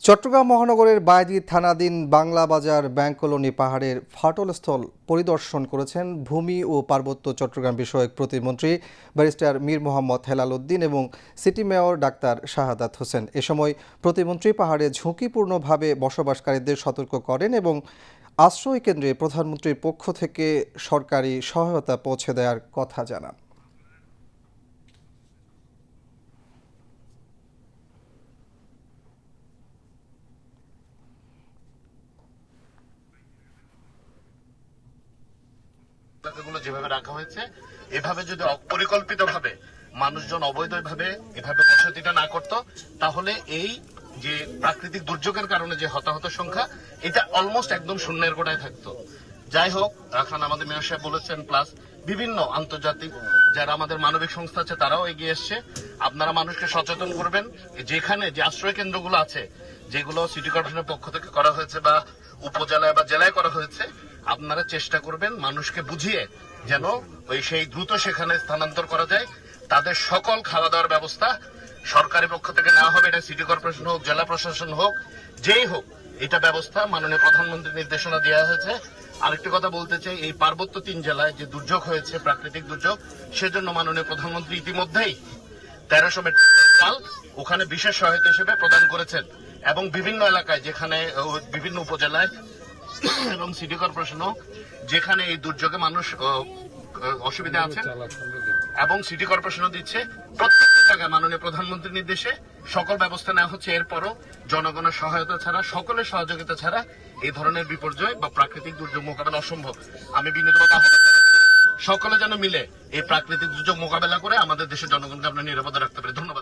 চট্টগ্রাম মহানগরের বায়দি থানাধীন বাংলা বাজার ব্যাংক কলোনি পাহাড়ের ফাটলস্থল পরিদর্শন করেছেন ভূমি ও পার্বত্য চট্টগ্রাম বিষয়ক প্রতিমন্ত্রী ব্যারিস্টার মীর মোহাম্মদ হেলাল উদ্দিন এবং city mayor doctor Shahadat Hossain. এ সময় প্রতিমন্ত্রী পাহাড়ে ঝুঁকিপূর্ণভাবে বসবাসকারীদের সতর্ক করেন এবং আশ্রয় কেন্দ্রে প্রধানমন্ত্রীর পক্ষ থেকে সরকারি সহায়তা পৌঁছে দেওয়ার কথা জানান। গুলো যেভাবে রাখা হয়েছে এভাবে যদি অপরিকল্পিতভাবে মানুষজন অবৈধভাবে এভাবে বসতিটা না করত, তাহলে এই যে প্রাকৃতিক দুর্যোগের কারণে যে হতাহত সংখ্যা এটা অলমোস্ট একদম শূন্যের কোটায় থাকতো। যাই হোক, এখন আমাদের মেয়র সাহেব বলেছেন, প্লাস বিভিন্ন আন্তর্জাতিক যারা আমাদের মানবিক সংস্থা আছে তারাও এগিয়ে এসছে। আপনারা মানুষকে সচেতন করবেন, যেখানে যে আশ্রয় কেন্দ্রগুলো আছে যেগুলো সিটি কর্পোরেশনের পক্ষ থেকে করা হয়েছে বা উপজেলায় বা জেলায় করা হয়েছে, আপনারা চেষ্টা করবেন মানুষকে বুঝিয়ে যেন সেই দ্রুত সেখানে স্থানান্তর করা যায়। তাদের সকল খাওয়া দাওয়ার ব্যবস্থা সরকারি পক্ষ থেকে নেওয়া হবে, এটা সিটি কর্পোরেশন হোক, জেলা প্রশাসন হোক, যেই হোক, এটা ব্যবস্থা মাননীয় প্রধানমন্ত্রীর নির্দেশনা দেওয়া হয়েছে। আরেকটি কথা বলতে চাই, এই পার্বত্য 3 জেলায় যে দুর্যোগ হয়েছে, প্রাকৃতিক দুর্যোগ, সেজন্য মাননীয় প্রধানমন্ত্রী ইতিমধ্যেই 1300 মেট্রিক টন চাল ওখানে বিশেষ সহায়তা হিসেবে প্রদান করেছেন এবং বিভিন্ন এলাকায় যেখানে বিভিন্ন উপজেলায় এবং সিটি কর্পোরেশনও যেখানে এই দুর্যোগে মানুষ অসুবিধা আছে এবং সিটি কর্পোরেশনও দিচ্ছে, প্রত্যেকটি জায়গায় মাননীয় প্রধানমন্ত্রীর নির্দেশে সকল ব্যবস্থা নেওয়া হচ্ছে। এরপরও জনগণের সহায়তা ছাড়া, সকলের সহযোগিতা ছাড়া এই ধরনের বিপর্যয় বা প্রাকৃতিক দুর্যোগ মোকাবেলা অসম্ভব। আমি বিনীতভাবে আহ্বান সকলে যেন মিলে এই প্রাকৃতিক দুর্যোগ মোকাবেলা করে আমাদের দেশের জনগণকে আমরা নিরাপদে রাখতে পারি। ধন্যবাদ।